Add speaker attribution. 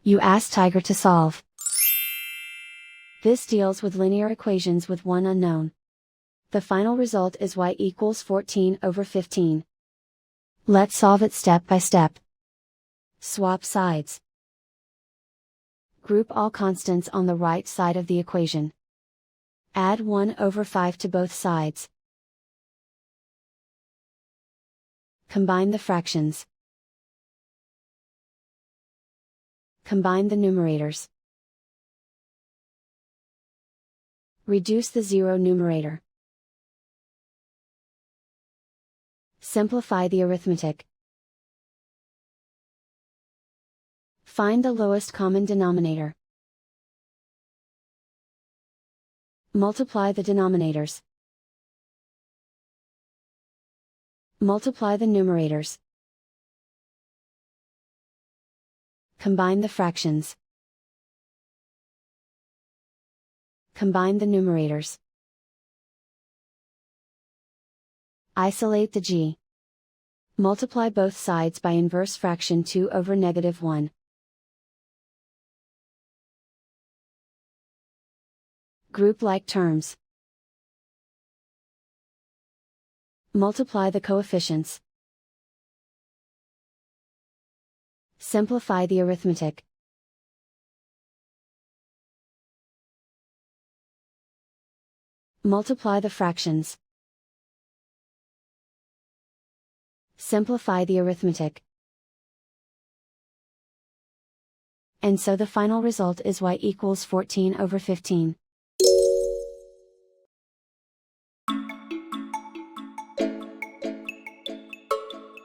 Speaker 1: You ask Tiger to solve. This deals with linear equations with one unknown. The final result is y equals 14/15. Let's solve it step by step. Swap sides. Group all constants on the right side of the equation. Add 1/5 to both sides. Combine the fractions. Combine the numerators. Reduce the zero numerator. Simplify the arithmetic. Find the lowest common denominator. Multiply the denominators. Multiply the numerators. Combine the fractions. Combine the numerators. Isolate the g. Multiply both sides by inverse fraction 2/(-1). Group like terms. Multiply the coefficients. Simplify the arithmetic. Multiply the fractions. Simplify the arithmetic. And so the final result is y equals 14/15.